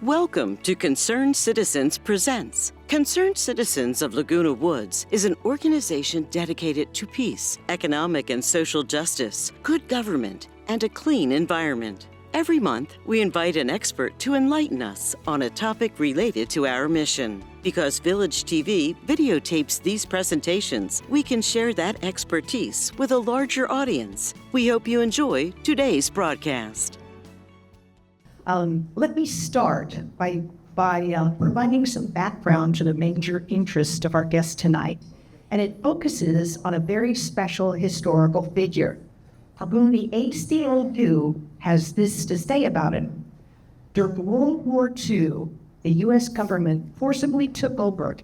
Welcome to Concerned Citizens Presents. Concerned Citizens of Laguna Woods is an organization dedicated to peace, economic and social justice, good government, and a clean environment. Every month, we invite an expert to enlighten us on a topic related to our mission. Because Village TV videotapes these presentations, we can share that expertise with a larger audience. We hope you enjoy today's broadcast. Let me start by providing some background to the major interest of our guest tonight. And it focuses on a very special historical figure, whom the ACLU has this to say about him. During World War II, the U.S. government forcibly took over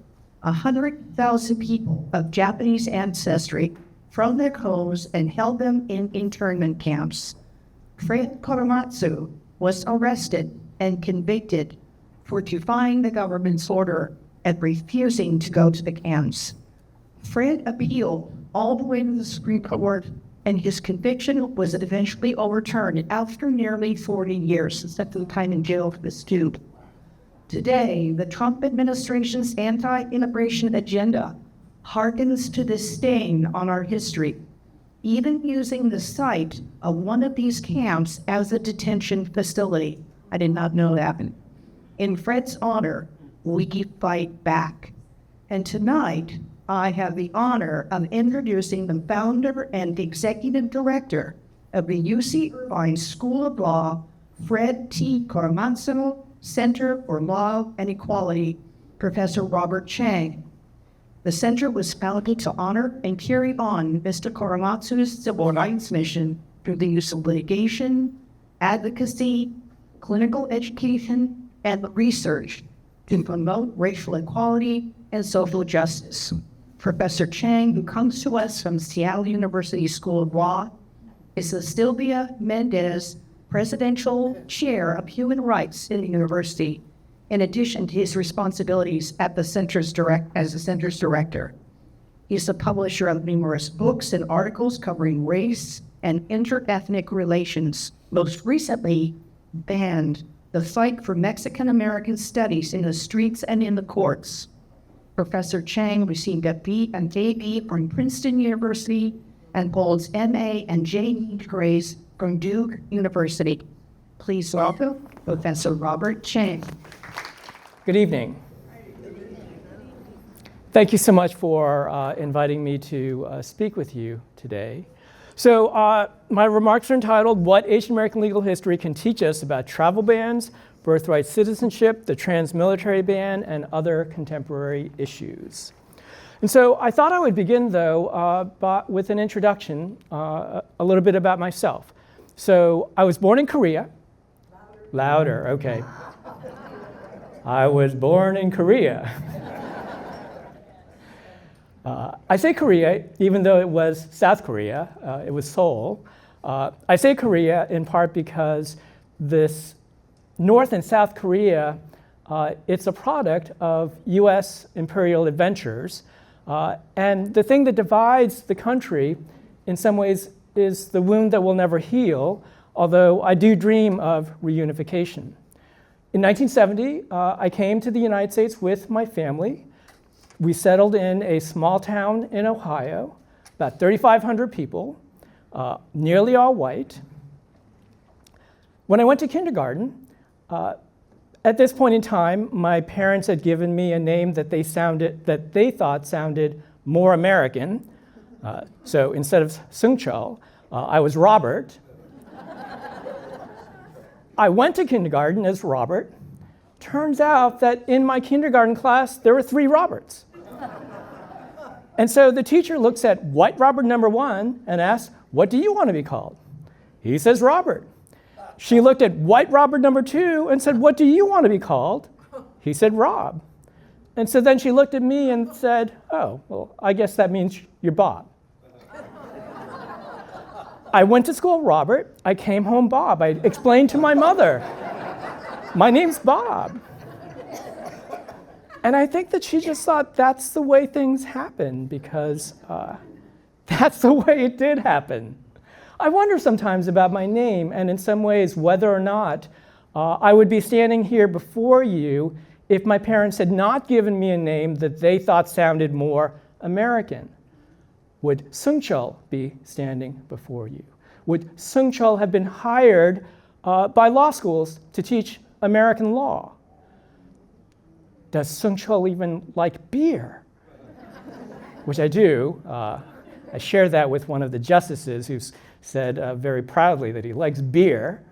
100,000 people of Japanese ancestry from their homes and held them in internment camps. Fred Korematsu was arrested and convicted for defying the government's order and refusing to go to the camps. Fred appealed all the way to the Supreme Court, and his conviction was eventually overturned after nearly 40 years, except for the time in jail for this dude. Today, the Trump administration's anti-immigration agenda harkens to this stain on our history, even using the site of one of these camps as a detention facility. I did not know that. In Fred's honor, we fight back. And tonight, I have the honor of introducing the founder and executive director of the UC Irvine School of Law, Fred T. Korematsu Center for Law and Equality, Professor Robert Chang. The center was founded to honor and carry on Mr. Korematsu's civil rights mission through the use of litigation, advocacy, clinical education, and research to promote racial equality and social justice. Professor Chang, who comes to us from Seattle University School of Law, is the Sylvia Mendez Presidential Chair of Human Rights in the university, in addition to his responsibilities at the center's as the center's director. He's the publisher of numerous books and articles covering race and interethnic relations, most recently banned the fight for Mexican-American studies in the streets and in the courts. Professor Chang received a B and AB from Princeton University and holds MA and JD degrees from Duke University. Please welcome Professor Robert Chang. Good evening. Thank you so much for inviting me to speak with you today. So my remarks are entitled, What Asian American Legal History Can Teach Us About Travel Bans, Birthright Citizenship, the Trans-Military Ban, and Other Contemporary Issues. And so I thought I would begin, though, with an introduction, a little bit about myself. So I was born in Korea. Louder, okay. I was born in Korea. I say Korea, even though it was South Korea, it was Seoul. I say Korea in part because this North and South Korea, it's a product of US imperial adventures. And the thing that divides the country, in some ways, is the wound that will never heal, although I do dream of reunification. In 1970, I came to the United States with my family. We settled in a small town in Ohio, about 3,500 people, nearly all white. When I went to kindergarten, at this point in time, my parents had given me a name that they thought sounded more American. So instead of Sungchul, I was Robert. I went to kindergarten as Robert. Turns out that in my kindergarten class, there were 3 Roberts. And so the teacher looks at white Robert number 1 and asks, what do you want to be called? He says Robert. She looked at white Robert number 2 and said, what do you want to be called? He said Rob. And so then she looked at me and said, oh, well, I guess that means you're Bob. I went to school Robert. I came home Bob. I explained to my mother, my name's Bob. And I think that she just thought that's the way things happen because that's the way it did happen. I wonder sometimes about my name and in some ways whether or not I would be standing here before you if my parents had not given me a name that they thought sounded more American. Would Sungchul be standing before you? Would Sungchul have been hired by law schools to teach American law? Does Sungchul even like beer? Which I do. I shared that with one of the justices who said very proudly that he likes beer.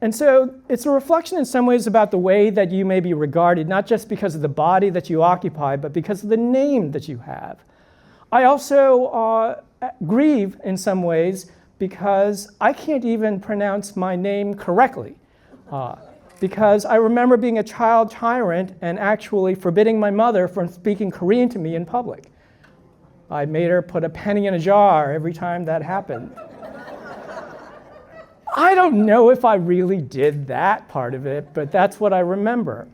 And so it's a reflection in some ways about the way that you may be regarded, not just because of the body that you occupy, but because of the name that you have. I also grieve in some ways because I can't even pronounce my name correctly. Because I remember being a child tyrant and actually forbidding my mother from speaking Korean to me in public. I made her put a penny in a jar every time that happened. I don't know if I really did that part of it, but that's what I remember.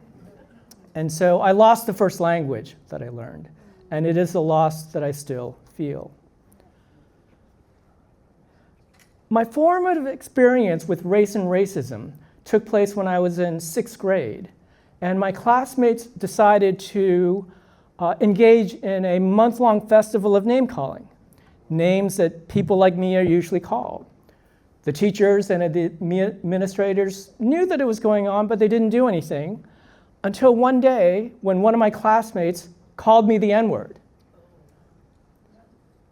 And so I lost the first language that I learned, and it is a loss that I still feel. My formative experience with race and racism took place when I was in 6th grade, and my classmates decided to engage in a month-long festival of name-calling, names that people like me are usually called. The teachers and the administrators knew that it was going on, but they didn't do anything until one day when one of my classmates called me the N-word.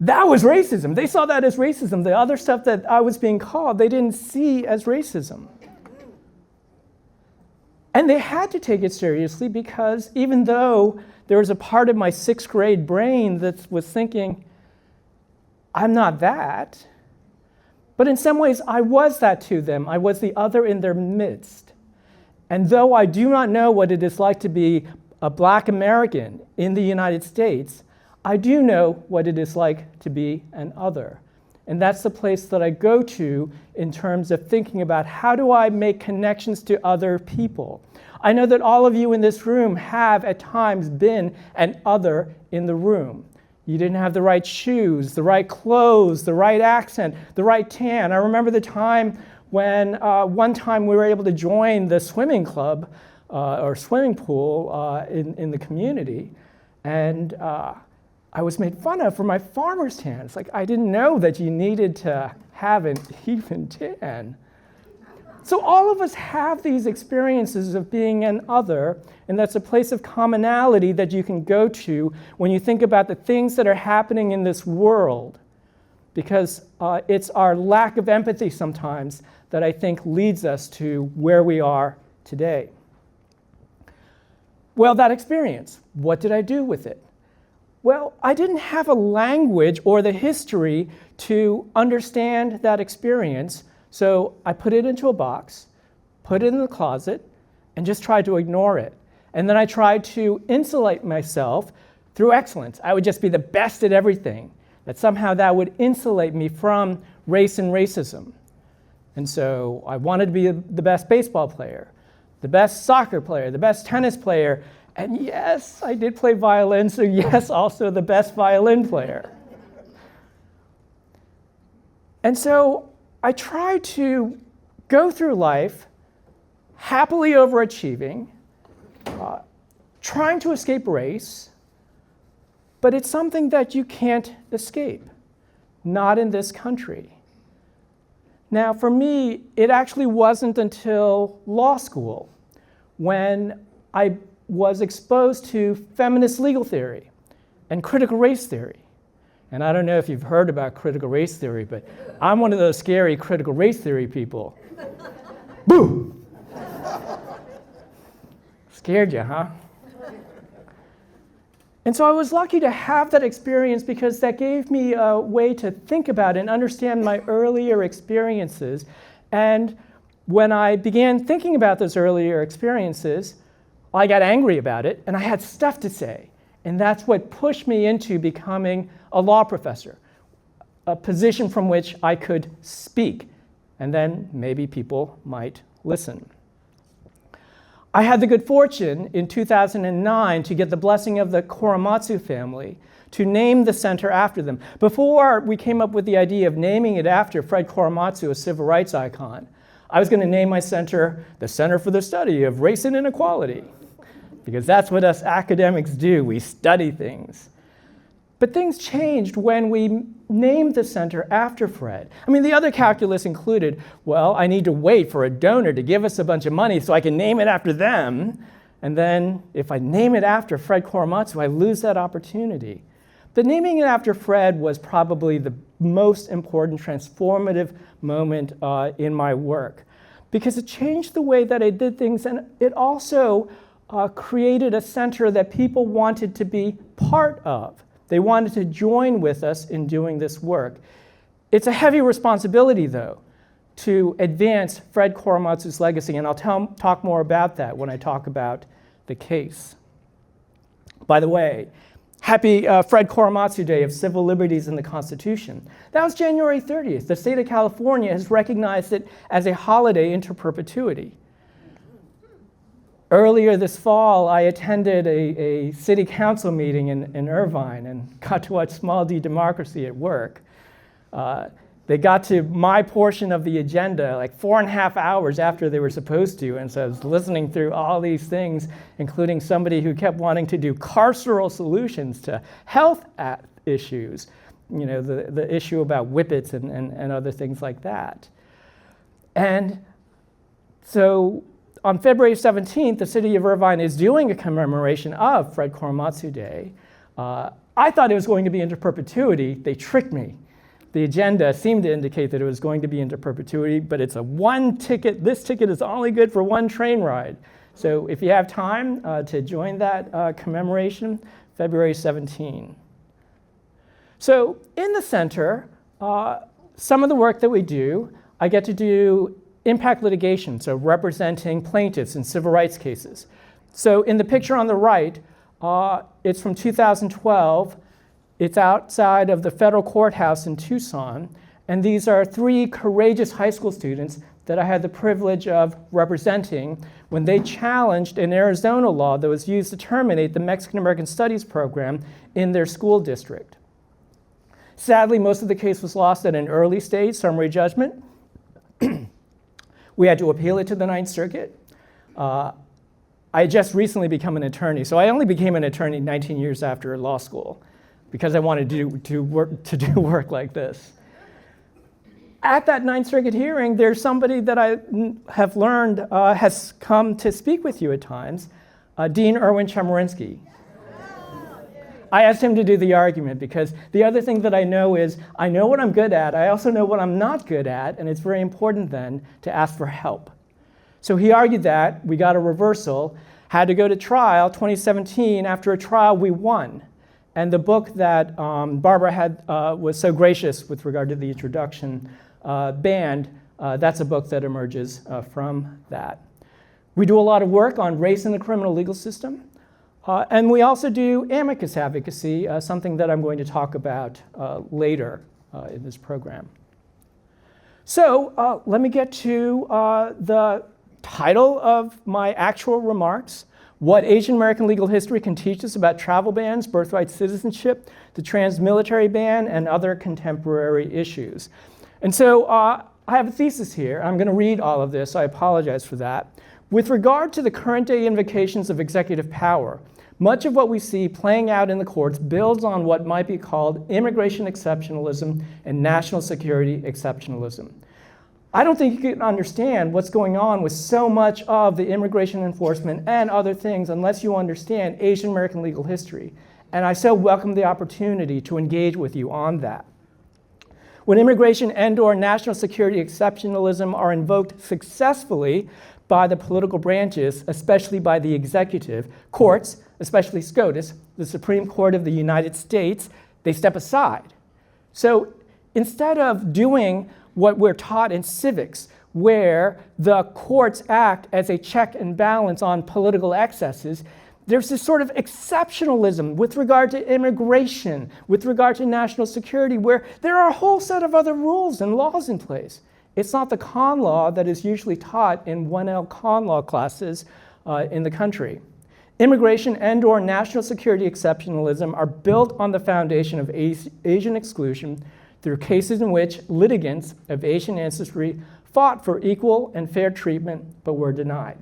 That was racism. They saw that as racism. The other stuff that I was being called, they didn't see as racism. And they had to take it seriously because even though there was a part of my 6th grade brain that was thinking, I'm not that, but in some ways I was that to them. I was the other in their midst. And though I do not know what it is like to be a Black American in the United States, I do know what it is like to be an other. And that's the place that I go to in terms of thinking about how do I make connections to other people. I know that all of you in this room have at times been an other in the room. You didn't have the right shoes, the right clothes, the right accent, the right tan. I remember the time when one time we were able to join the swimming club or swimming pool in the community. And I was made fun of for my farmer's tan. It's like, I didn't know that you needed to have an even tan. So all of us have these experiences of being an other, and that's a place of commonality that you can go to when you think about the things that are happening in this world. Because it's our lack of empathy sometimes that I think leads us to where we are today. Well, that experience, what did I do with it? Well, I didn't have a language or the history to understand that experience, so I put it into a box, put it in the closet, and just tried to ignore it. And then I tried to insulate myself through excellence. I would just be the best at everything, that somehow that would insulate me from race and racism. And so I wanted to be the best baseball player, the best soccer player, the best tennis player, and yes, I did play violin, so yes, also the best violin player. And so I tried to go through life happily overachieving, trying to escape race, but it's something that you can't escape, not in this country. Now, for me, it actually wasn't until law school when I was exposed to feminist legal theory and critical race theory. And I don't know if you've heard about critical race theory, but I'm one of those scary critical race theory people. Boo! Scared you, huh? And so I was lucky to have that experience because that gave me a way to think about and understand my earlier experiences. And when I began thinking about those earlier experiences, I got angry about it, and I had stuff to say. And that's what pushed me into becoming a law professor, a position from which I could speak, and then maybe people might listen. I had the good fortune in 2009 to get the blessing of the Korematsu family to name the center after them. Before we came up with the idea of naming it after Fred Korematsu, a civil rights icon, I was going to name my center the Center for the Study of Race and Inequality, because that's what us academics do. We study things. But things changed when we named the center after Fred. I mean, the other calculus included, well, I need to wait for a donor to give us a bunch of money so I can name it after them. And then if I name it after Fred Korematsu, I lose that opportunity. But naming it after Fred was probably the most important transformative moment in my work, because it changed the way that I did things, and it also created a center that people wanted to be part of. They wanted to join with us in doing this work. It's a heavy responsibility, though, to advance Fred Korematsu's legacy, and I'll talk more about that when I talk about the case. By the way, happy Fred Korematsu Day of Civil Liberties in the Constitution. That was January 30th. The state of California has recognized it as a holiday into perpetuity. Earlier this fall, I attended a city council meeting in Irvine and got to watch Small D Democracy at work. They got to my portion of the agenda like 4.5 hours after they were supposed to, and so I was listening through all these things, including somebody who kept wanting to do carceral solutions to health issues, you know, the issue about whippets and other things like that. And so on February 17th, the city of Irvine is doing a commemoration of Fred Korematsu Day. I thought it was going to be into perpetuity. They tricked me. The agenda seemed to indicate that it was going to be into perpetuity, but it's a one ticket. This ticket is only good for one train ride. So if you have time to join that commemoration, February 17. So in the center, some of the work that we do, I get to do impact litigation, so representing plaintiffs in civil rights cases. So in the picture on the right, it's from 2012. It's outside of the federal courthouse in Tucson, and these are 3 courageous high school students that I had the privilege of representing when they challenged an Arizona law that was used to terminate the Mexican American Studies program in their school district. Sadly, most of the case was lost at an early stage, summary judgment. We had to appeal it to the Ninth Circuit. I had just recently become an attorney, so I only became an attorney 19 years after law school, because I wanted to do work like this. At that Ninth Circuit hearing, there's somebody that I have learned has come to speak with you at times, Dean Erwin Chemerinsky. I asked him to do the argument because the other thing that I know is I know what I'm good at, I also know what I'm not good at, and it's very important then to ask for help. So he argued that, we got a reversal, had to go to trial. 2017, after a trial, we won. And the book that Barbara had was so gracious with regard to the introduction banned, that's a book that emerges from that. We do a lot of work on race in the criminal legal system. And we also do amicus advocacy, something that I'm going to talk about later in this program. So let me get to the title of my actual remarks: What Asian American Legal History Can Teach Us About Travel Bans, Birthright Citizenship, the Trans-Military Ban, and Other Contemporary Issues. And so I have a thesis here. I'm going to read all of this. I apologize for that. With regard to the current day invocations of executive power, much of what we see playing out in the courts builds on what might be called immigration exceptionalism and national security exceptionalism. I don't think you can understand what's going on with so much of the immigration enforcement and other things unless you understand Asian American legal history. And I so welcome the opportunity to engage with you on that. When immigration and/or national security exceptionalism are invoked successfully by the political branches, especially by the executive, courts, especially SCOTUS, the Supreme Court of the United States, they step aside. So instead of doing what we're taught in civics, where the courts act as a check and balance on political excesses, there's this sort of exceptionalism with regard to immigration, with regard to national security, where there are a whole set of other rules and laws in place. It's not the con law that is usually taught in 1L con law classes in the country. Immigration and/or national security exceptionalism are built on the foundation of Asian exclusion through cases in which litigants of Asian ancestry fought for equal and fair treatment, but were denied.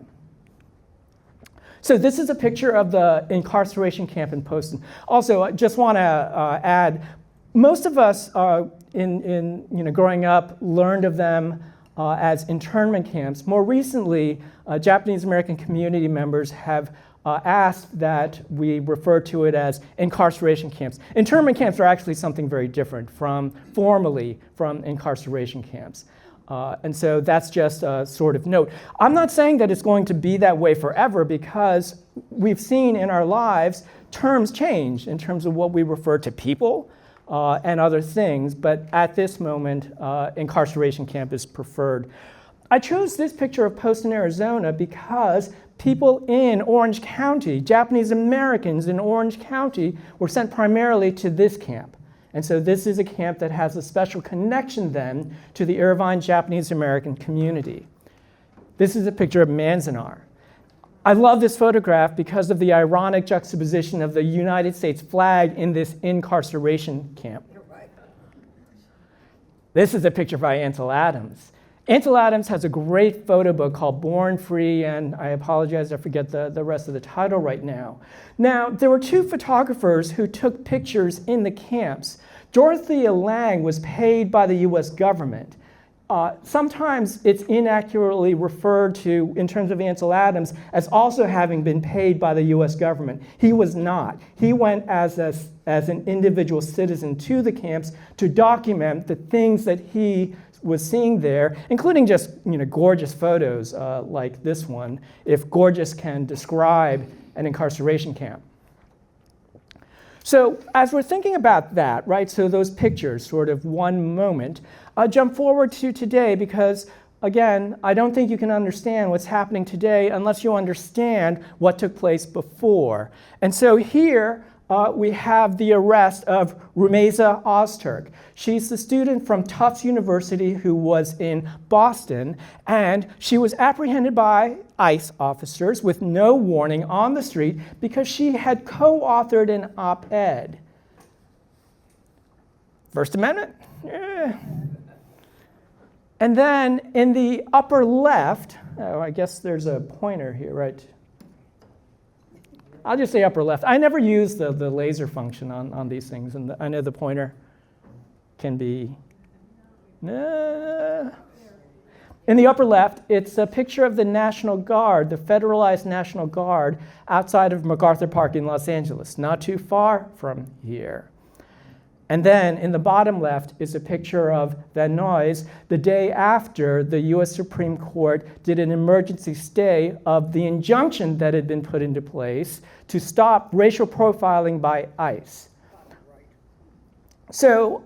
So this is a picture of the incarceration camp in Poston. Also, I just want to add, most of us growing up learned of them as internment camps. More recently, Japanese American community members have asked that we refer to it as incarceration camps. Internment camps are actually something very different formally from incarceration camps. And so that's just a sort of note. I'm not saying that it's going to be that way forever, because we've seen in our lives terms change in terms of what we refer to people and other things, but at this moment, incarceration camp is preferred. I chose this picture of Poston, Arizona, because people in Orange County, Japanese Americans in Orange County, were sent primarily to this camp. And so this is a camp that has a special connection then to the Irvine Japanese American community. This is a picture of Manzanar. I love this photograph because of the ironic juxtaposition of the United States flag in this incarceration camp. This is a picture by Ansel Adams. Ansel Adams has a great photo book called Born Free, and I apologize, I forget the rest of the title right now. Now, there were two photographers who took pictures in the camps. Dorothea Lange was paid by the US government. Sometimes it's inaccurately referred to, in terms of Ansel Adams, as also having been paid by the US government. He was not. He went as an individual citizen to the camps to document the things that he was seeing there, including just gorgeous photos like this one, if gorgeous can describe an incarceration camp. So as we're thinking about that, right, so those pictures, sort of one moment, jump forward to today, because again, I don't think you can understand what's happening today unless you understand what took place before. And so here we have the arrest of Rumeza Ozturk. She's the student from Tufts University who was in Boston, and she was apprehended by ICE officers with no warning on the street because she had co-authored an op-ed. First Amendment? Yeah. And then in the upper left, I guess there's a pointer here, right? I'll just say upper left. I never use the laser function on these things, and I know the pointer can be. In the upper left, it's a picture of the National Guard, the federalized National Guard, outside of MacArthur Park in Los Angeles, not too far from here. And then in the bottom left is a picture of Van Nuys the day after the US Supreme Court did an emergency stay of the injunction that had been put into place to stop racial profiling by ICE. So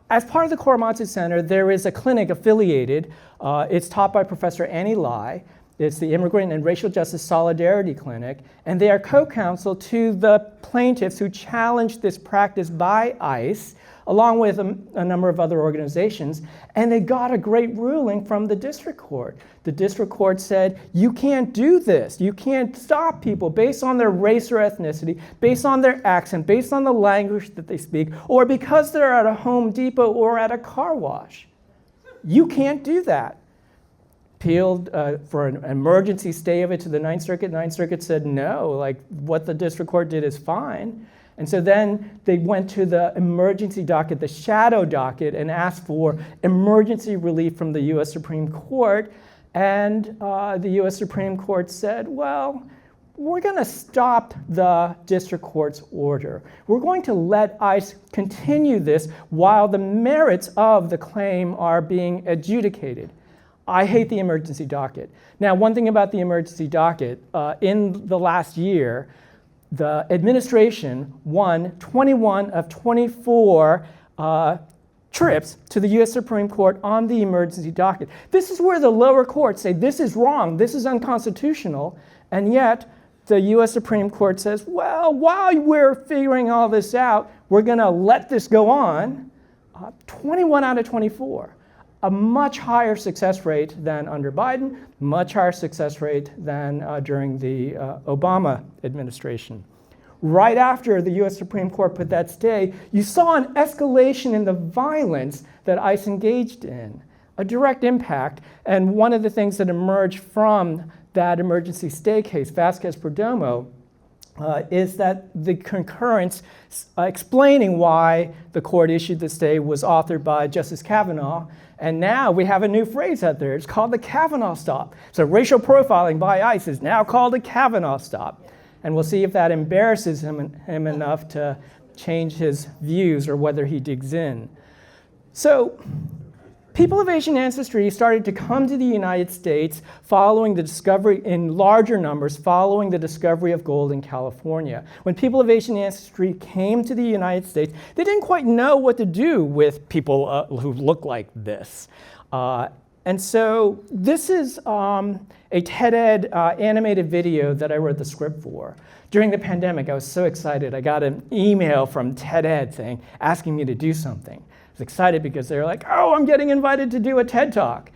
as part of the Korematsu Center, there is a clinic affiliated. It's taught by Professor Annie Lai. It's the Immigrant and Racial Justice Solidarity Clinic, and they are co-counsel to the plaintiffs who challenged this practice by ICE, along with a number of other organizations, and they got a great ruling from the district court. The district court said, you can't do this. You can't stop people based on their race or ethnicity, based on their accent, based on the language that they speak, or because they're at a Home Depot or at a car wash. You can't do that. Appealed for an emergency stay of it to the Ninth Circuit. Ninth Circuit said no, like what the district court did is fine. And so then they went to the emergency docket, the shadow docket, and asked for emergency relief from the US Supreme Court. And the US Supreme Court said, well, we're going to stop the district court's order. We're going to let ICE continue this while the merits of the claim are being adjudicated. I hate the emergency docket. Now, one thing about the emergency docket, in the last year, the administration won 21 of 24 trips to the US Supreme Court on the emergency docket. This is where the lower courts say this is wrong, this is unconstitutional, and yet the US Supreme Court says, well, while we're figuring all this out, we're going to let this go on. 21 out of 24. A much higher success rate than under Biden, much higher success rate than during the Obama administration. Right after the US Supreme Court put that stay, you saw an escalation in the violence that ICE engaged in. a direct impact. And one of the things that emerged from that emergency stay case, Vasquez-Perdomo, is that the concurrence explaining why the court issued the stay was authored by Justice Kavanaugh. And now we have a new phrase out there. It's called the Kavanaugh stop. So racial profiling by ICE is now called a Kavanaugh stop. And we'll see if that embarrasses him enough to change his views or whether he digs in. So people of Asian ancestry started to come to the United States following the discovery, in larger numbers, following the discovery of gold in California. When people of Asian ancestry came to the United States, they didn't quite know what to do with people who look like this. And so this is a TED Ed animated video that I wrote the script for. During the pandemic, I was so excited. I got an email from TED Ed asking me to do something. I was excited because they were like, oh, I'm getting invited to do a TED Talk.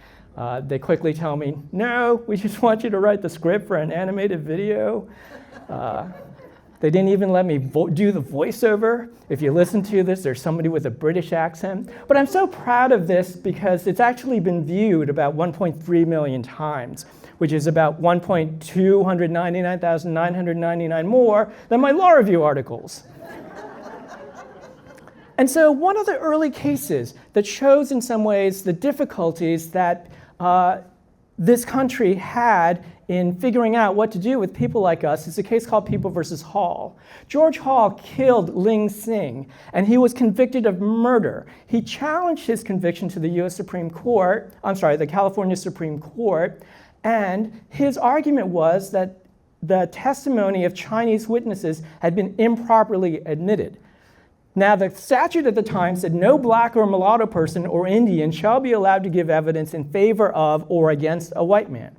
They quickly tell me, no, we just want you to write the script for an animated video. They didn't even let me do the voiceover. If you listen to this, there's somebody with a British accent. But I'm so proud of this because it's actually been viewed about 1.3 million times, which is about 1,299,999 more than my law review articles. And so one of the early cases that shows in some ways the difficulties that this country had in figuring out what to do with people like us is a case called People versus Hall. George Hall killed Ling Sing, and he was convicted of murder. He challenged his conviction to the the California Supreme Court, and his argument was that the testimony of Chinese witnesses had been improperly admitted. Now, the statute at the time said no black or mulatto person or Indian shall be allowed to give evidence in favor of or against a white man.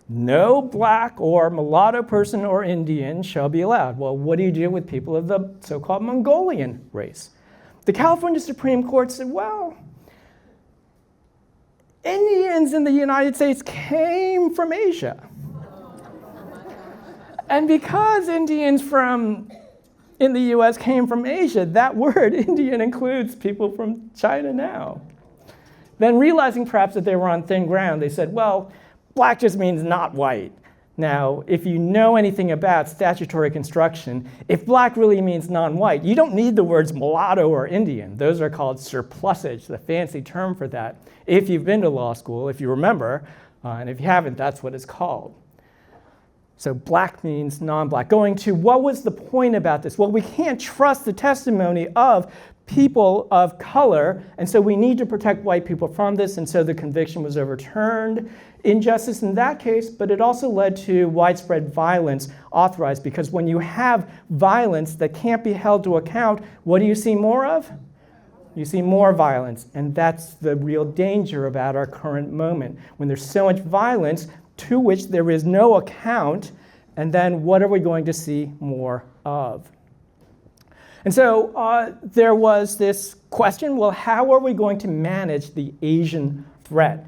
No black or mulatto person or Indian shall be allowed. Well, what do you do with people of the so-called Mongolian race? The California Supreme Court said, well, Indians in the United States came from Asia. And because Indians in the US came from Asia, that word Indian includes people from China now. Then realizing perhaps that they were on thin ground, they said, well, black just means not white. Now, if you know anything about statutory construction, if black really means non-white, you don't need the words mulatto or Indian. Those are called surplusage, the fancy term for that. If you've been to law school, if you remember, and if you haven't, that's what it's called. So black means non-black. Going to what was the point about this? Well, we can't trust the testimony of people of color, and so we need to protect white people from this, and so the conviction was overturned. Injustice in that case, but it also led to widespread violence authorized, because when you have violence that can't be held to account, what do you see more of? You see more violence, and that's the real danger about our current moment. When there's so much violence to which there is no account, and then what are we going to see more of? And so there was this question, well, how are we going to manage the Asian threat?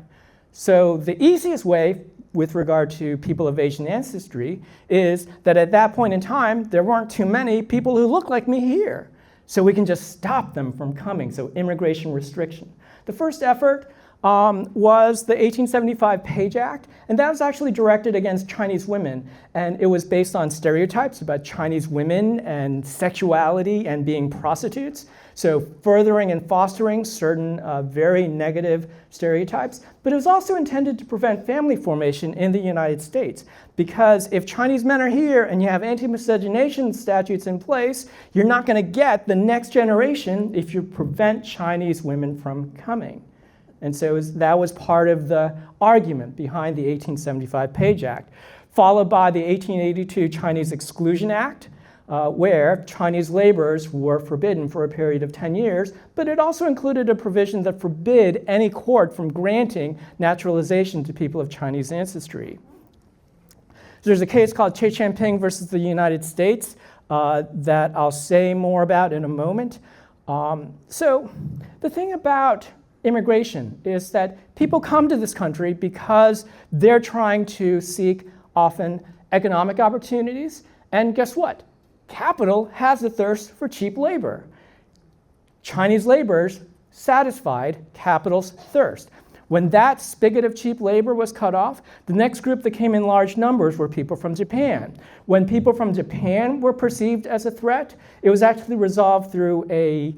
So the easiest way with regard to people of Asian ancestry is that at that point in time, there weren't too many people who look like me here. So we can just stop them from coming, so immigration restriction. The first effort was the 1875 Page Act, and that was actually directed against Chinese women. And it was based on stereotypes about Chinese women and sexuality and being prostitutes. So furthering and fostering certain very negative stereotypes. But it was also intended to prevent family formation in the United States. Because if Chinese men are here and you have anti-miscegenation statutes in place, you're not going to get the next generation if you prevent Chinese women from coming. And so that was part of the argument behind the 1875 Page Act, followed by the 1882 Chinese Exclusion Act, where Chinese laborers were forbidden for a period of 10 years, but it also included a provision that forbid any court from granting naturalization to people of Chinese ancestry. There's a case called Che Champing versus the United States that I'll say more about in a moment. So the thing about immigration is that people come to this country because they're trying to seek often economic opportunities, and guess what? Capital has a thirst for cheap labor. Chinese laborers satisfied capital's thirst. When that spigot of cheap labor was cut off, the next group that came in large numbers were people from Japan. When people from Japan were perceived as a threat, it was actually resolved through a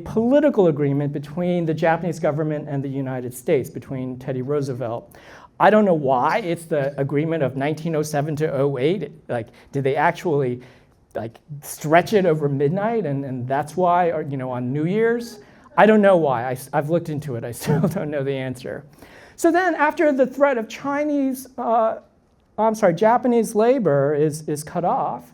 political agreement between the Japanese government and the United States, between Teddy Roosevelt. I don't know why it's the agreement of 1907 to 08. Like, did they actually stretch it over midnight, and that's why, or, on New Year's? I don't know why. I've looked into it. I still don't know the answer. So then, after the threat of Japanese labor is cut off,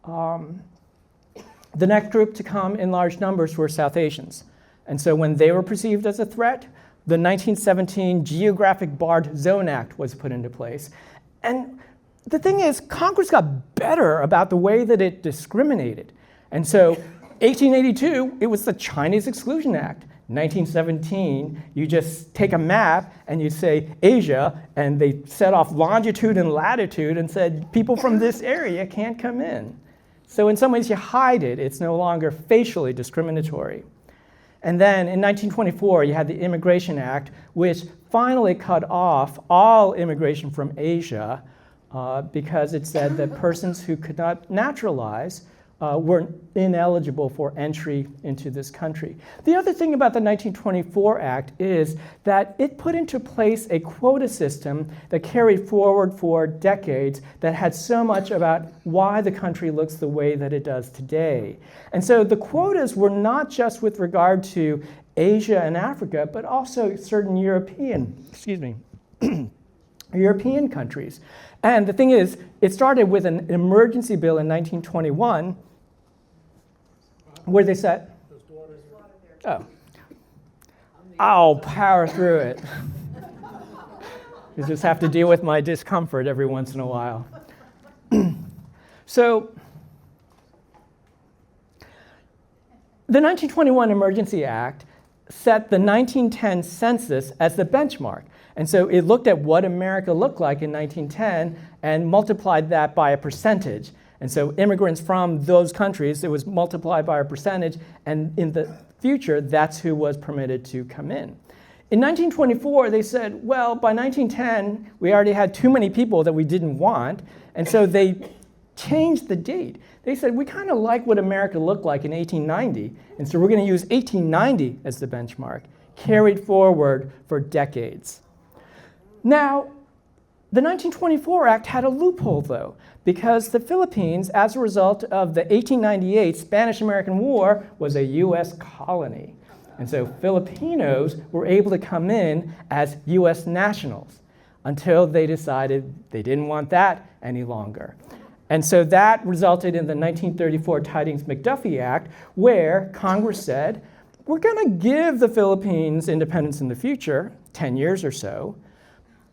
the next group to come in large numbers were South Asians. And so when they were perceived as a threat, the 1917 Geographic Barred Zone Act was put into place. And the thing is, Congress got better about the way that it discriminated. And so 1882, it was the Chinese Exclusion Act. 1917, you just take a map and you say Asia, and they set off longitude and latitude and said people from this area can't come in. So in some ways you hide it. It's no longer facially discriminatory. And then in 1924, you had the Immigration Act, which finally cut off all immigration from Asia because it said that persons who could not naturalize were ineligible for entry into this country. The other thing about the 1924 Act is that it put into place a quota system that carried forward for decades that had so much about why the country looks the way that it does today. And so the quotas were not just with regard to Asia and Africa, but also certain European countries. And the thing is, it started with an emergency bill in 1921 where they said, I'll power through it. You just have to deal with my discomfort every once in a while. So the 1921 Emergency Act set the 1910 census as the benchmark. And so it looked at what America looked like in 1910 and multiplied that by a percentage. And so immigrants from those countries, it was multiplied by a percentage, and in the future, that's who was permitted to come in. In 1924, they said, well, by 1910, we already had too many people that we didn't want, and so they changed the date. They said, we kind of like what America looked like in 1890, and so we're going to use 1890 as the benchmark, carried forward for decades. Now, the 1924 Act had a loophole, though, because the Philippines, as a result of the 1898 Spanish-American War, was a U.S. colony. And so Filipinos were able to come in as U.S. nationals until they decided they didn't want that any longer. And so that resulted in the 1934 Tydings-McDuffie Act, where Congress said, we're going to give the Philippines independence in the future, 10 years or so.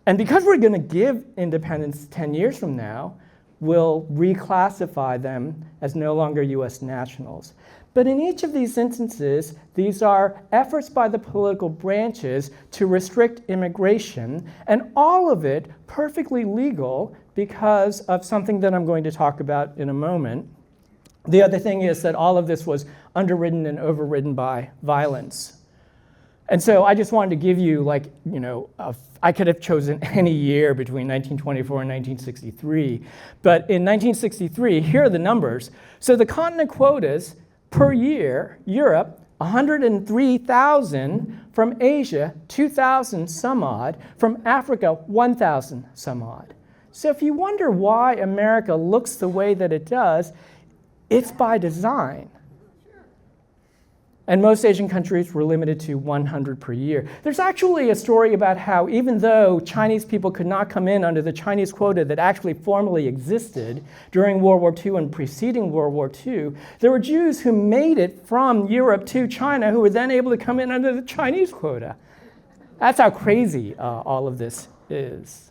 And because we're going to give independence 10 years from now, we'll reclassify them as no longer U.S. nationals. But in each of these instances, these are efforts by the political branches to restrict immigration, and all of it perfectly legal because of something that I'm going to talk about in a moment. The other thing is that all of this was underwritten and overridden by violence. And so I just wanted to give you, I could have chosen any year between 1924 and 1963. But in 1963, here are the numbers. So the continent quotas per year, Europe, 103,000, from Asia, 2,000 some odd, from Africa, 1,000 some odd. So if you wonder why America looks the way that it does, it's by design. And most Asian countries were limited to 100 per year. There's actually a story about how even though Chinese people could not come in under the Chinese quota that actually formally existed during World War II and preceding World War II, there were Jews who made it from Europe to China who were then able to come in under the Chinese quota. That's how crazy all of this is.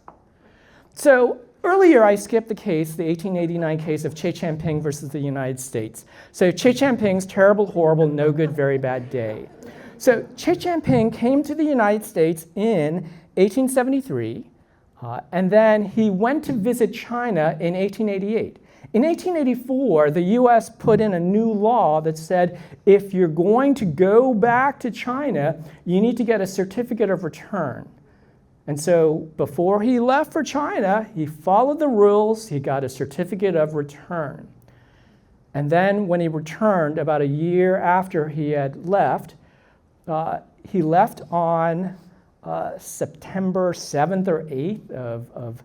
So earlier, I skipped the 1889 case of Che Champing versus the United States. So Che Champing's terrible, horrible, no good, very bad day. So Che Champing came to the United States in 1873, and then he went to visit China in 1888. In 1884, the US put in a new law that said if you're going to go back to China, you need to get a certificate of return. And so before he left for China, he followed the rules, he got a certificate of return. And then when he returned, about a year after he had left, he left on September 7th or 8th of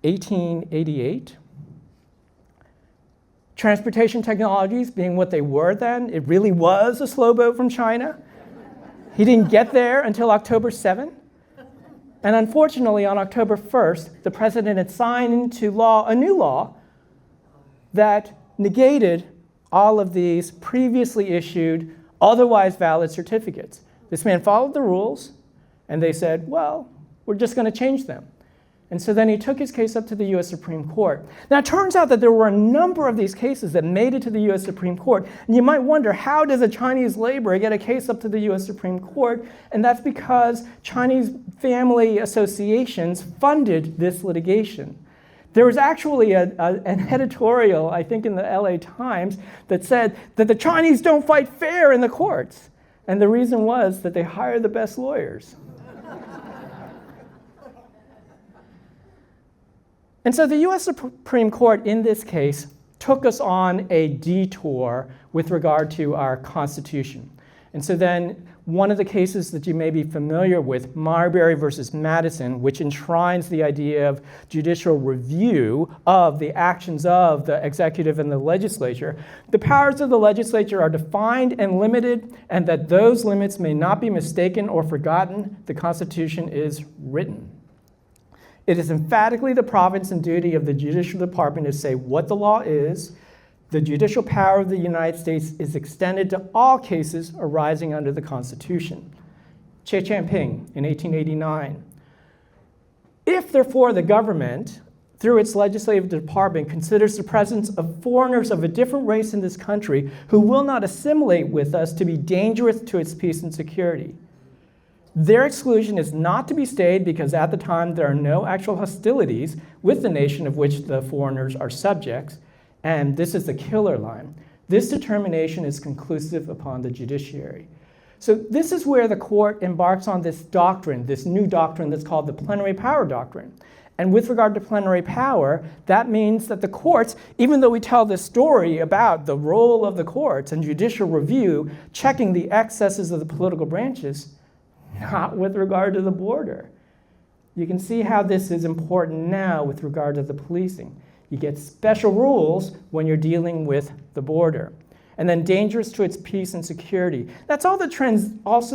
1888. Transportation technologies being what they were then, it really was a slow boat from China. He didn't get there until October 7th. And unfortunately, on October 1st, the president had signed into law a new law that negated all of these previously issued, otherwise valid certificates. This man followed the rules, and they said, well, we're just going to change them. And so then he took his case up to the US Supreme Court. Now, it turns out that there were a number of these cases that made it to the US Supreme Court. And you might wonder, how does a Chinese laborer get a case up to the US Supreme Court? And that's because Chinese family associations funded this litigation. There was actually an editorial, I think in the LA Times, that said that the Chinese don't fight fair in the courts. And the reason was that they hire the best lawyers. And so the US Supreme Court in this case took us on a detour with regard to our Constitution. And so then one of the cases that you may be familiar with, Marbury versus Madison, which enshrines the idea of judicial review of the actions of the executive and the legislature, the powers of the legislature are defined and limited, and that those limits may not be mistaken or forgotten. The Constitution is written. It is emphatically the province and duty of the judicial department to say what the law is. The judicial power of the United States is extended to all cases arising under the Constitution. Che Chang-ping in 1889. If, therefore, the government, through its legislative department, considers the presence of foreigners of a different race in this country who will not assimilate with us to be dangerous to its peace and security, their exclusion is not to be stayed because at the time there are no actual hostilities with the nation of which the foreigners are subjects, and this is the killer line. This determination is conclusive upon the judiciary. So this is where the court embarks on this doctrine, this new doctrine that's called the plenary power doctrine. And with regard to plenary power, that means that the courts, even though we tell this story about the role of the courts and judicial review, checking the excesses of the political branches, not with regard to the border. You can see how this is important now with regard to the policing. You get special rules when you're dealing with the border. And then dangerous to its peace and security. That's also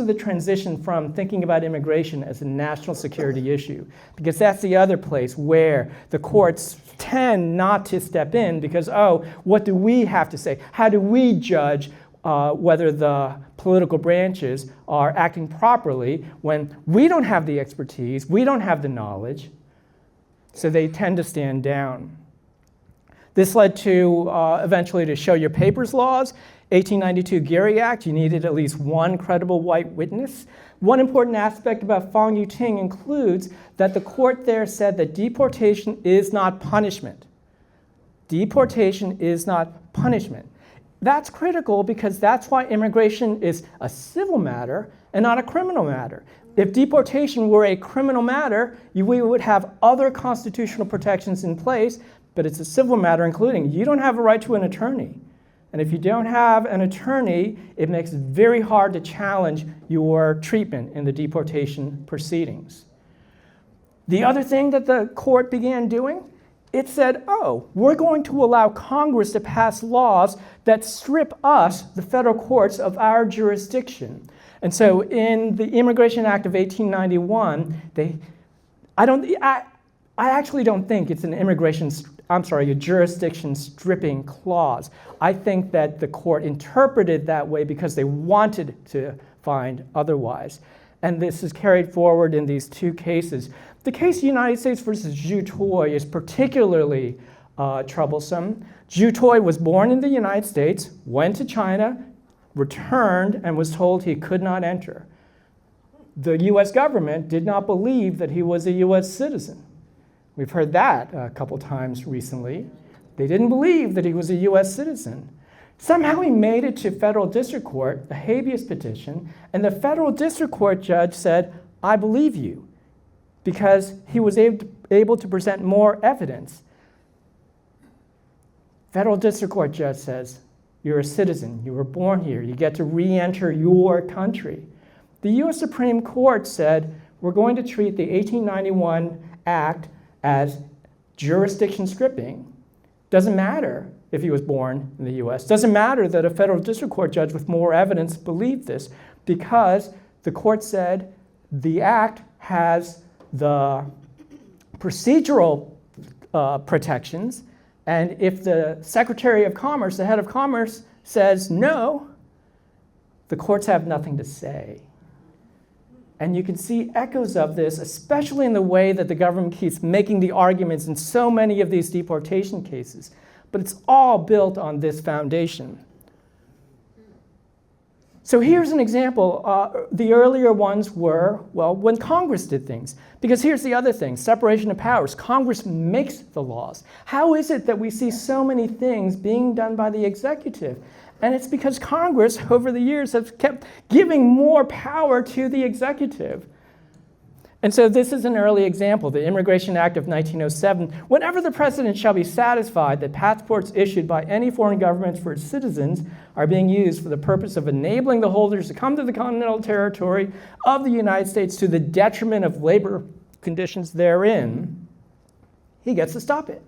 the transition from thinking about immigration as a national security issue, because that's the other place where the courts tend not to step in because, oh, what do we have to say? How do we judge whether the political branches are acting properly when we don't have the expertise, we don't have the knowledge, so they tend to stand down. This led to eventually to show your papers laws. 1892 Geary Act, you needed at least one credible white witness. One important aspect about Fong Yu-ting includes that the court there said that deportation is not punishment. Deportation is not punishment. That's critical because that's why immigration is a civil matter and not a criminal matter. If deportation were a criminal matter, we would have other constitutional protections in place, but it's a civil matter, including you don't have a right to an attorney. And if you don't have an attorney, it makes it very hard to challenge your treatment in the deportation proceedings. The other thing that the court began doing, it said, oh, we're going to allow Congress to pass laws that strip us, the federal courts, of our jurisdiction. And so in the Immigration Act of 1891, I actually don't think it's a jurisdiction stripping clause. I think that the court interpreted that way because they wanted to find otherwise. And this is carried forward in these two cases. The case United States versus Zhu Toy is particularly troublesome. Zhu Toy was born in the United States, went to China, returned, and was told he could not enter. The US government did not believe that he was a US citizen. We've heard that a couple times recently. They didn't believe that he was a US citizen. Somehow he made it to federal district court, a habeas petition, and the federal district court judge said, I believe you, because he was able to present more evidence. Federal district court judge says, you're a citizen, you were born here, you get to re-enter your country. The US Supreme Court said, we're going to treat the 1891 Act as jurisdiction stripping. Doesn't matter if he was born in the US. Doesn't matter that a federal district court judge with more evidence believed this, because the court said the act has the procedural protections, and if the Secretary of Commerce, the head of Commerce, says no, the courts have nothing to say. And you can see echoes of this, especially in the way that the government keeps making the arguments in so many of these deportation cases. But it's all built on this foundation. So here's an example. The earlier ones were, well, when Congress did things. Because here's the other thing, separation of powers. Congress makes the laws. How is it that we see so many things being done by the executive? And it's because Congress, over the years, has kept giving more power to the executive. And so this is an early example, the Immigration Act of 1907. Whenever the president shall be satisfied that passports issued by any foreign government for its citizens are being used for the purpose of enabling the holders to come to the continental territory of the United States to the detriment of labor conditions therein, he gets to stop it.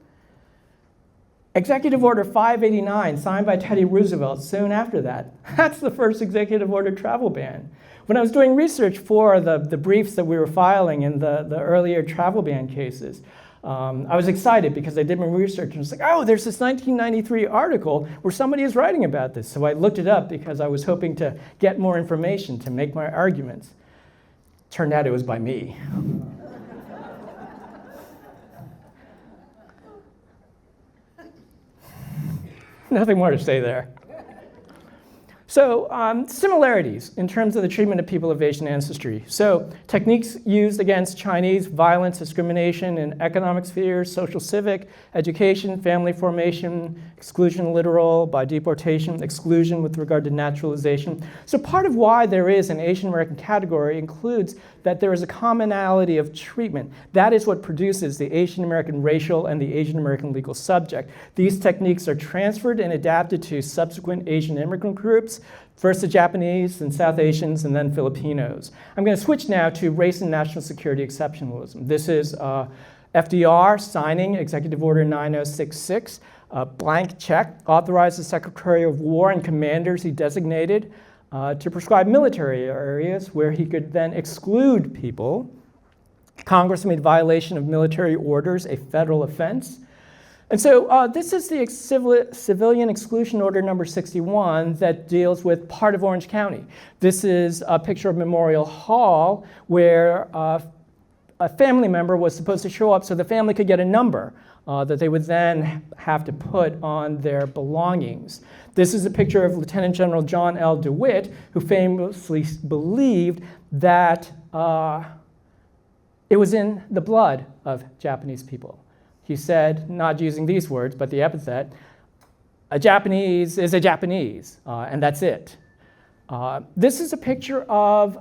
Executive Order 589, signed by Teddy Roosevelt soon after that. That's the first executive order travel ban. When I was doing research for the briefs that we were filing in the earlier travel ban cases, I was excited because I did my research and was like, oh, there's this 1993 article where somebody is writing about this. So I looked it up because I was hoping to get more information to make my arguments. Turned out it was by me. Nothing more to say there. So similarities in terms of the treatment of people of Asian ancestry. So techniques used against Chinese, violence, discrimination in economic spheres, social civic, education, family formation, exclusion literal by deportation, exclusion with regard to naturalization. So part of why there is an Asian American category includes that there is a commonality of treatment. That is what produces the Asian American racial and the Asian American legal subject. These techniques are transferred and adapted to subsequent Asian immigrant groups, first the Japanese, then South Asians, and then Filipinos. I'm going to switch now to race and national security exceptionalism. This is FDR signing Executive Order 9066, a blank check, authorized the Secretary of War and commanders he designated to prescribe military areas where he could then exclude people. Congress made violation of military orders a federal offense. And so this is the Civilian Exclusion Order number 61 that deals with part of Orange County. This is a picture of Memorial Hall where a family member was supposed to show up so the family could get a number that they would then have to put on their belongings. This is a picture of Lieutenant General John L. DeWitt, who famously believed that it was in the blood of Japanese people. He said, not using these words, but the epithet, a Japanese is a Japanese, and that's it. This is a picture of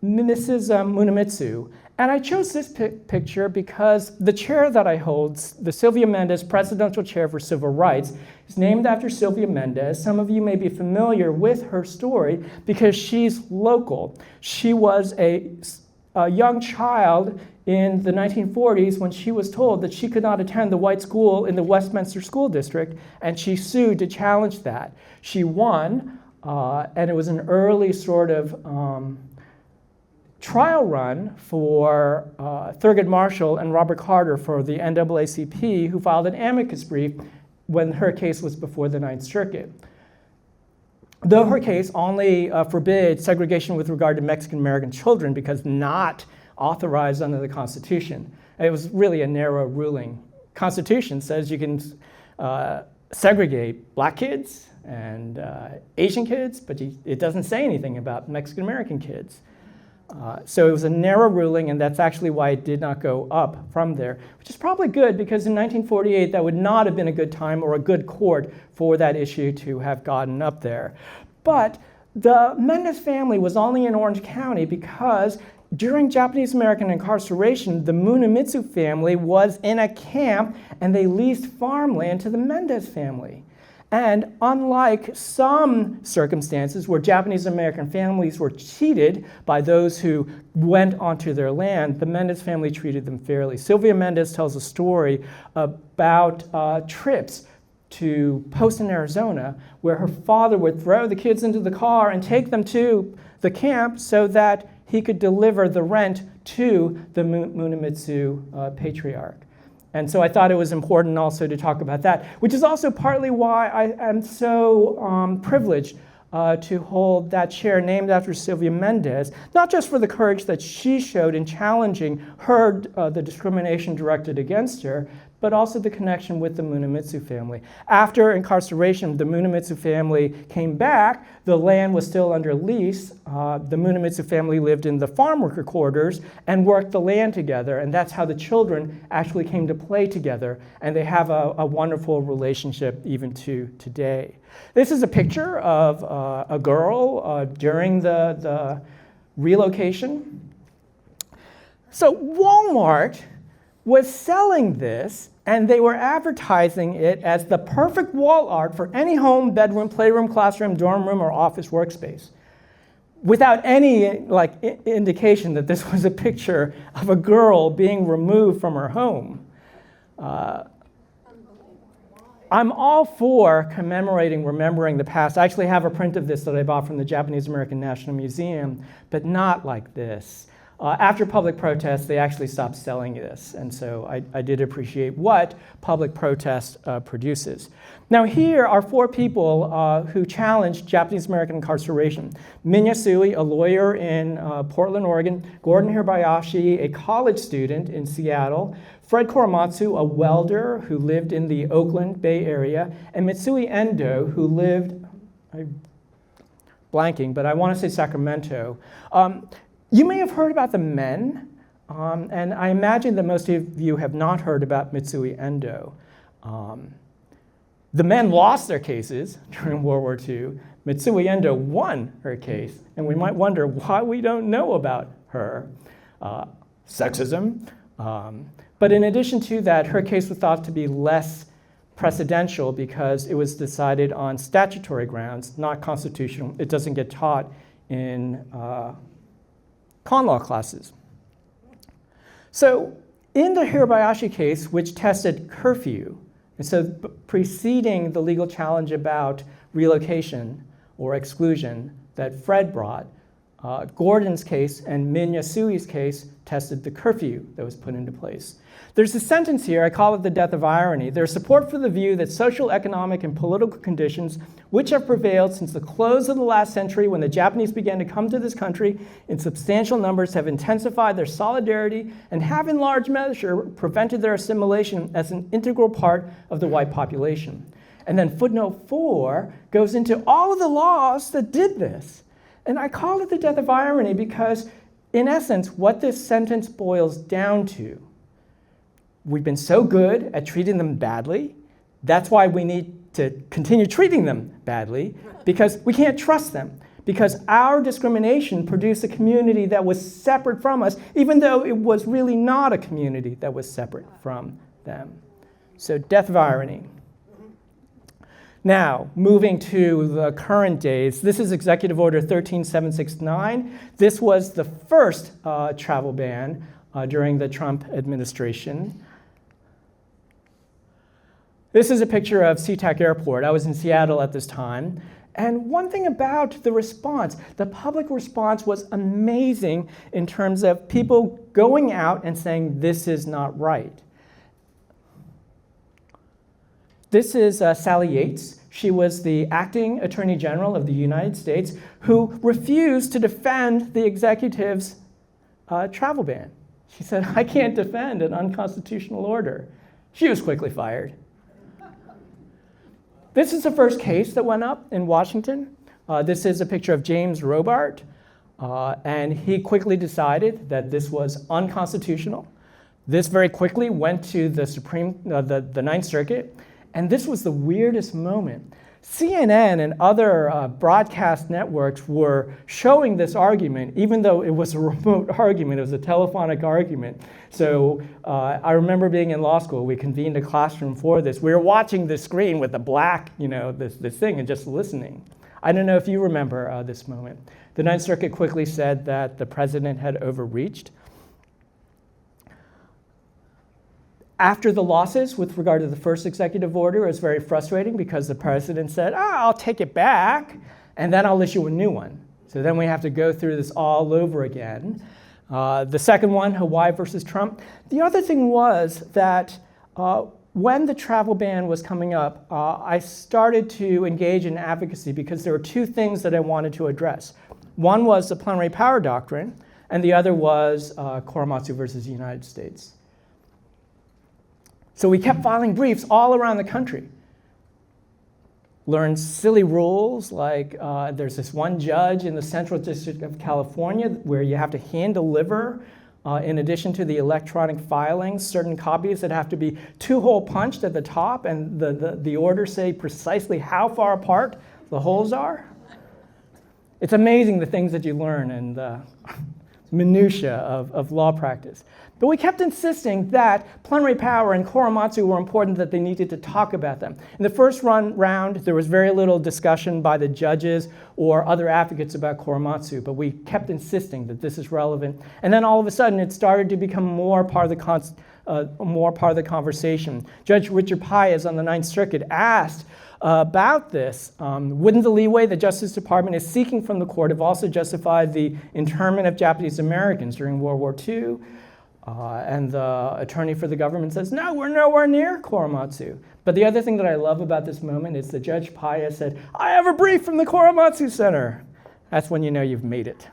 Mrs. Munamitsu. And I chose this picture because the chair that I hold, the Sylvia Mendez Presidential Chair for Civil Rights, is named after Sylvia Mendez. Some of you may be familiar with her story because she's local. She was a young child in the 1940s when she was told that she could not attend the white school in the Westminster School District, and she sued to challenge that. She won, and it was an early sort of trial run for Thurgood Marshall and Robert Carter for the NAACP, who filed an amicus brief when her case was before the Ninth Circuit. Though her case only forbids segregation with regard to Mexican-American children because not authorized under the Constitution. It was really a narrow ruling. Constitution says you can segregate black kids and Asian kids, but it doesn't say anything about Mexican-American kids. So it was a narrow ruling, and that's actually why it did not go up from there, which is probably good because in 1948 that would not have been a good time or a good court for that issue to have gotten up there. But the Mendez family was only in Orange County because during Japanese American incarceration, the Munemitsu family was in a camp and they leased farmland to the Mendez family. And unlike some circumstances where Japanese American families were cheated by those who went onto their land, the Mendez family treated them fairly. Sylvia Mendez tells a story about trips to Poston, Arizona, where her father would throw the kids into the car and take them to the camp so that he could deliver the rent to the Munemitsu patriarch. And so I thought it was important also to talk about that, which is also partly why I am so privileged to hold that chair named after Sylvia Mendez, not just for the courage that she showed in challenging the discrimination directed against her, but also the connection with the Munemitsu family. After incarceration, the Munemitsu family came back. The land was still under lease. The Munemitsu family lived in the farm worker quarters and worked the land together, and that's how the children actually came to play together, and they have a wonderful relationship even to today. This is a picture of a girl during the relocation. So Walmart was selling this, and they were advertising it as the perfect wall art for any home, bedroom, playroom, classroom, dorm room, or office workspace, without any indication that this was a picture of a girl being removed from her home. I'm all for commemorating, remembering the past. I actually have a print of this that I bought from the Japanese American National Museum, but not like this. After public protests, they actually stopped selling this, and so I did appreciate what public protest produces. Now here are 4 people who challenged Japanese American incarceration. Minya Sui, a lawyer in Portland, Oregon, Gordon Hirabayashi, a college student in Seattle, Fred Korematsu, a welder who lived in the Oakland Bay Area, and Mitsui Endo, who lived, I'm blanking, but I want to say Sacramento. You may have heard about the men, and I imagine that most of you have not heard about Mitsui Endo. The men lost their cases during World War II. Mitsui Endo won her case, and we might wonder why we don't know about her. Sexism. But in addition to that, her case was thought to be less precedential because it was decided on statutory grounds, not constitutional. It doesn't get taught in con law classes. So in the Hirabayashi case, which tested curfew, and so preceding the legal challenge about relocation or exclusion that Fred brought, Gordon's case and Minya Sui's case tested the curfew that was put into place. There's a sentence here, I call it the death of irony. There's support for the view that social, economic, and political conditions which have prevailed since the close of the last century when the Japanese began to come to this country in substantial numbers have intensified their solidarity and have in large measure prevented their assimilation as an integral part of the white population. And then footnote 4 goes into all of the laws that did this. And I call it the death of irony because, in essence, what this sentence boils down to, we've been so good at treating them badly, that's why we need to continue treating them badly, because we can't trust them, because our discrimination produced a community that was separate from us, even though it was really not a community that was separate from them. So death of irony. Now, moving to the current days, this is Executive Order 13769. This was the first travel ban during the Trump administration. This is a picture of SeaTac Airport. I was in Seattle at this time. And one thing about the response, the public response was amazing in terms of people going out and saying, this is not right. This is Sally Yates. She was the acting Attorney General of the United States who refused to defend the executive's travel ban. She said, I can't defend an unconstitutional order. She was quickly fired. This is the first case that went up in Washington. This is a picture of James Robart. and he quickly decided that this was unconstitutional. This very quickly went to the Ninth Circuit, and this was the weirdest moment. CNN and other broadcast networks were showing this argument, even though it was a remote argument, it was a telephonic argument. So I remember being in law school, we convened a classroom for this. We were watching the screen with the black, this thing, and just listening. I don't know if you remember this moment. The Ninth Circuit quickly said that the president had overreached. After the losses with regard to the first executive order, it was very frustrating because the president said, I'll take it back, and then I'll issue a new one. So then we have to go through this all over again. The second one, Hawaii versus Trump. The other thing was that when the travel ban was coming up, I started to engage in advocacy because there were two things that I wanted to address. One was the plenary power doctrine, and the other was Korematsu versus the United States. So we kept filing briefs all around the country. Learned silly rules like there's this one judge in the Central District of California where you have to hand deliver, in addition to the electronic filings, certain copies that have to be two-hole punched at the top, and the orders say precisely how far apart the holes are. It's amazing the things that you learn and the minutiae of law practice. But we kept insisting that plenary power and Korematsu were important, that they needed to talk about them. In the first round, there was very little discussion by the judges or other advocates about Korematsu, but we kept insisting that this is relevant. And then all of a sudden, it started to become more part of the conversation. Judge Richard Paez on the Ninth Circuit asked about this. Wouldn't the leeway the Justice Department is seeking from the court have also justified the internment of Japanese Americans during World War II? And the attorney for the government says, no, we're nowhere near Korematsu. But the other thing that I love about this moment is that Judge Paez said, I have a brief from the Korematsu Center. That's when you know you've made it.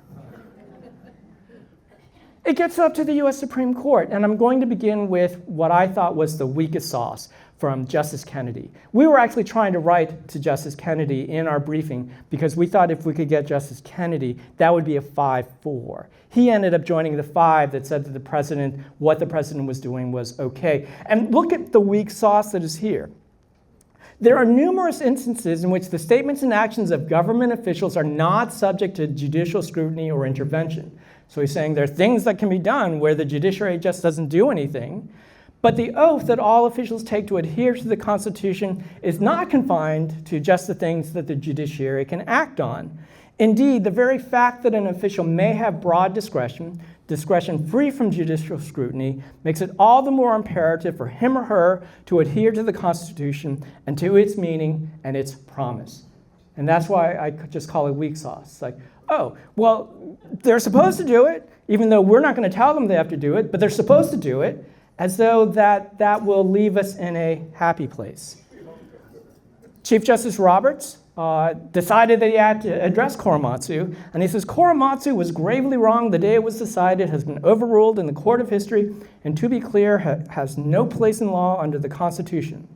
It gets up to the US Supreme Court, and I'm going to begin with what I thought was the weakest sauce from Justice Kennedy. We were actually trying to write to Justice Kennedy in our briefing because we thought if we could get Justice Kennedy, that would be a 5-4. He ended up joining the 5 that said that what the president was doing was okay. And look at the weak sauce that is here. There are numerous instances in which the statements and actions of government officials are not subject to judicial scrutiny or intervention. So he's saying there are things that can be done where the judiciary just doesn't do anything. But the oath that all officials take to adhere to the Constitution is not confined to just the things that the judiciary can act on. Indeed, the very fact that an official may have broad discretion free from judicial scrutiny, makes it all the more imperative for him or her to adhere to the Constitution and to its meaning and its promise. And that's why I could just call it weak sauce. Like, oh, well, they're supposed to do it, even though we're not going to tell them they have to do it, but they're supposed to do it, as though that will leave us in a happy place. Chief Justice Roberts decided that he had to address Korematsu, and he says, Korematsu was gravely wrong the day it was decided, has been overruled in the court of history, and to be clear, has no place in law under the Constitution.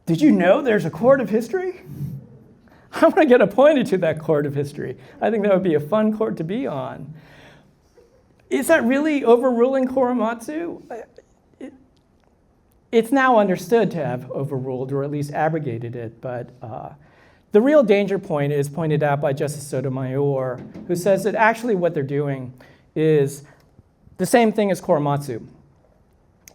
Did you know there's a court of history? I want to get appointed to that court of history. I think that would be a fun court to be on. Is that really overruling Korematsu? It's now understood to have overruled or at least abrogated it, but the real danger point is pointed out by Justice Sotomayor, who says that actually what they're doing is the same thing as Korematsu,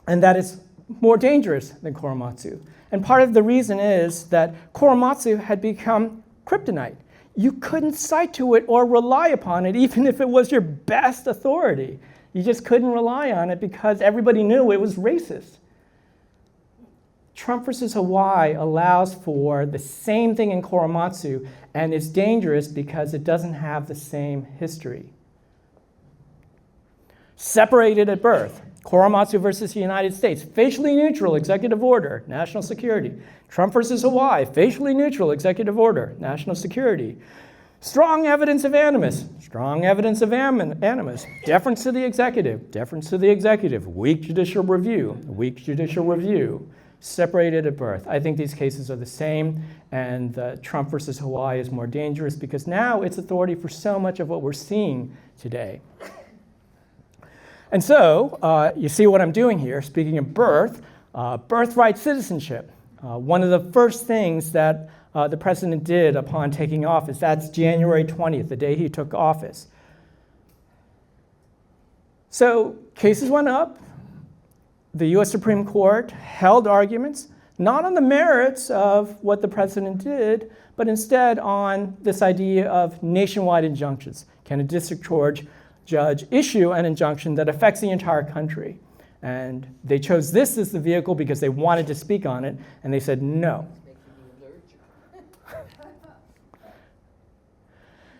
and that is more dangerous than Korematsu. And part of the reason is that Korematsu had become kryptonite. You couldn't cite to it or rely upon it, even if it was your best authority. You just couldn't rely on it because everybody knew it was racist. Trump versus Hawaii allows for the same thing in Korematsu, and it's dangerous because it doesn't have the same history. Separated at birth. Korematsu versus the United States, facially neutral executive order, national security. Trump versus Hawaii, facially neutral executive order, national security. Strong evidence of animus, strong evidence of animus. Deference to the executive, weak judicial review, weak judicial review. separated at birth. I think these cases are the same, and Trump versus Hawaii is more dangerous because now it's authority for so much of what we're seeing today. And so you see what I'm doing here. Speaking of birth, birthright citizenship. One of the first things that the president did upon taking office, that's January 20th, the day he took office. So cases went up. The US Supreme Court held arguments, not on the merits of what the president did, but instead on this idea of nationwide injunctions. Can a district court judge issue an injunction that affects the entire country? And they chose this as the vehicle because they wanted to speak on it, and they said no.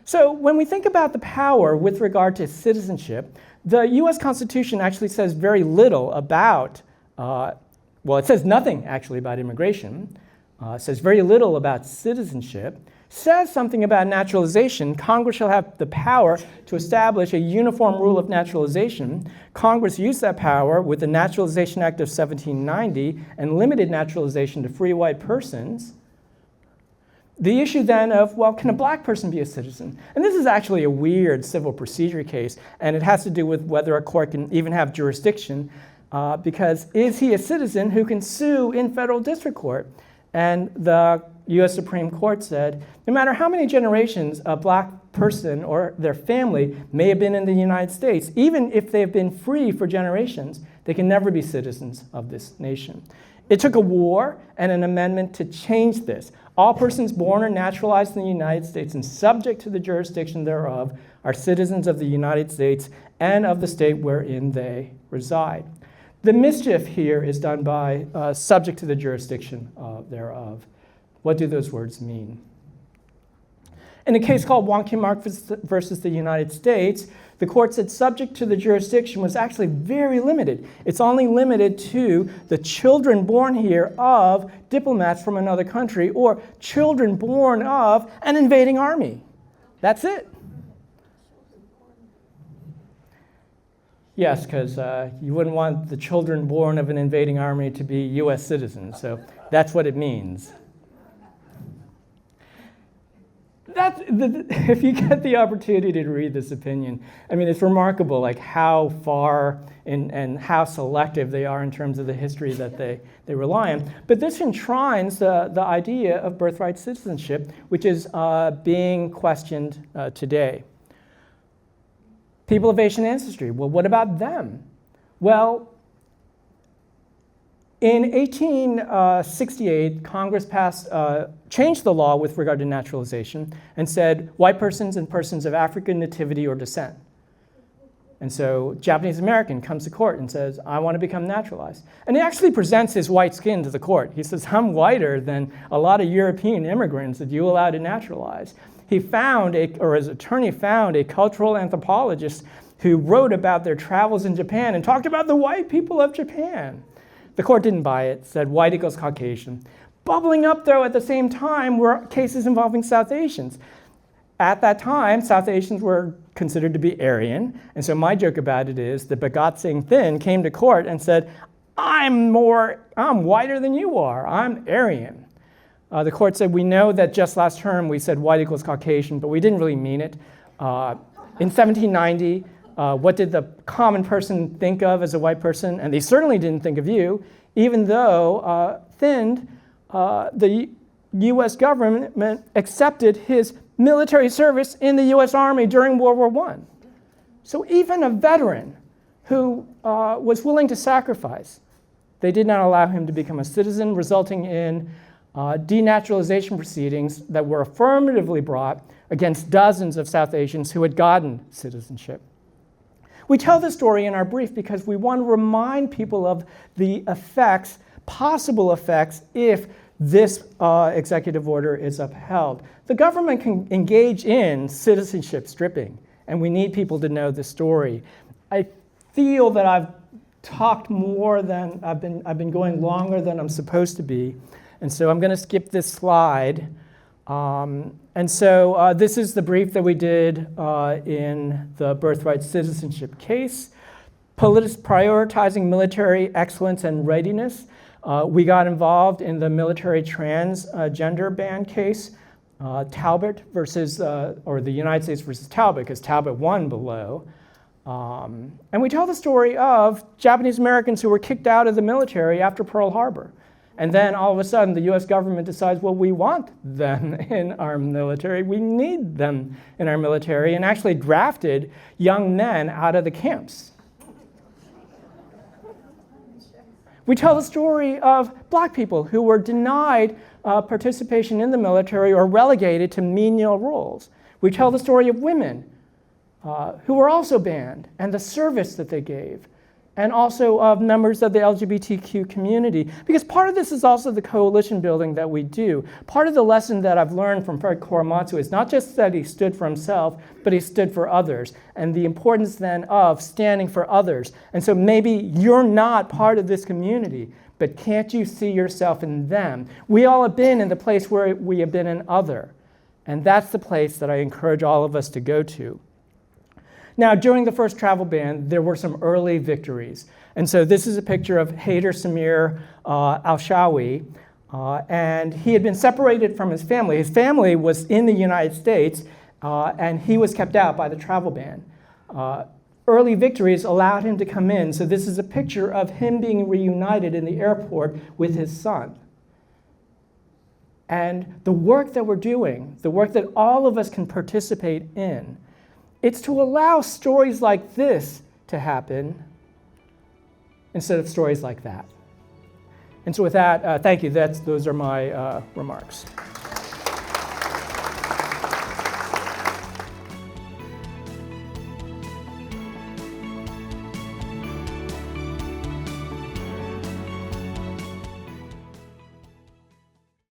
So when we think about the power with regard to citizenship, the US Constitution actually says very little about, well, it says nothing actually about immigration. It says very little about citizenship. Says something about naturalization. Congress shall have the power to establish a uniform rule of naturalization. Congress used that power with the Naturalization Act of 1790 and limited naturalization to free white persons. The issue then of, well, can a black person be a citizen? And this is actually a weird civil procedure case, and it has to do with whether a court can even have jurisdiction, because is he a citizen who can sue in federal district court? And the US Supreme Court said, no matter how many generations a black person or their family may have been in the United States, even if they have been free for generations, they can never be citizens of this nation. It took a war and an amendment to change this. All persons born or naturalized in the United States and subject to the jurisdiction thereof are citizens of the United States and of the state wherein they reside. The mischief here is done by subject to the jurisdiction thereof. What do those words mean? In a case called Wonky versus the United States, the court said subject to the jurisdiction was actually very limited. It's only limited to the children born here of diplomats from another country or children born of an invading army. That's it. Yes, because you wouldn't want the children born of an invading army to be US citizens, so that's what it means. If you get the opportunity to read this opinion, I mean, it's remarkable like how far and how selective they are in terms of the history that they rely on. But this enshrines the idea of birthright citizenship, which is being questioned today. People of Asian ancestry, well, what about them? Well, in 1868, Congress changed the law with regard to naturalization and said white persons and persons of African nativity or descent. And so Japanese American comes to court and says, I want to become naturalized. And he actually presents his white skin to the court. He says, I'm whiter than a lot of European immigrants that you allow to naturalize. He found, or his attorney found, a cultural anthropologist who wrote about their travels in Japan and talked about the white people of Japan. The court didn't buy it, said white equals Caucasian. Bubbling up, though, at the same time were cases involving South Asians. At that time, South Asians were considered to be Aryan, and so my joke about it is that Bhagat Singh Thind came to court and said, I'm whiter than you are, I'm Aryan. The court said, we know that just last term we said white equals Caucasian, but we didn't really mean it. In 1790, what did the common person think of as a white person? And they certainly didn't think of you, even though Thind, the US government accepted his military service in the US Army during World War I. So even a veteran who was willing to sacrifice, they did not allow him to become a citizen, resulting in denaturalization proceedings that were affirmatively brought against dozens of South Asians who had gotten citizenship. We tell this story in our brief because we want to remind people of the effects, possible effects, if this executive order is upheld. The government can engage in citizenship stripping, and we need people to know the story. I feel that I've talked more than I've been going longer than I'm supposed to be, and so I'm going to skip this slide. This is the brief that we did in the birthright citizenship case. Prioritizing military excellence and readiness. We got involved in the military transgender ban case, Talbot versus, or the United States versus Talbot, because Talbot won below. And we tell the story of Japanese Americans who were kicked out of the military after Pearl Harbor. And then all of a sudden the US government decides, well, we want them in our military, we need them in our military, and actually drafted young men out of the camps. We tell the story of black people who were denied participation in the military or relegated to menial roles. We tell the story of women who were also banned and the service that they gave, and also of members of the LGBTQ community. Because part of this is also the coalition building that we do. Part of the lesson that I've learned from Fred Korematsu is not just that he stood for himself, but he stood for others, and the importance then of standing for others. And so maybe you're not part of this community, but can't you see yourself in them? We all have been in the place where we have been in other, and that's the place that I encourage all of us to go to. Now, during the first travel ban, there were some early victories. And so this is a picture of Haider Samir al-Shawi, and he had been separated from his family. His family was in the United States, and he was kept out by the travel ban. Early victories allowed him to come in. So this is a picture of him being reunited in the airport with his son. And the work that we're doing, the work that all of us can participate in, it's to allow stories like this to happen instead of stories like that. And so with that, thank you. Those are my remarks.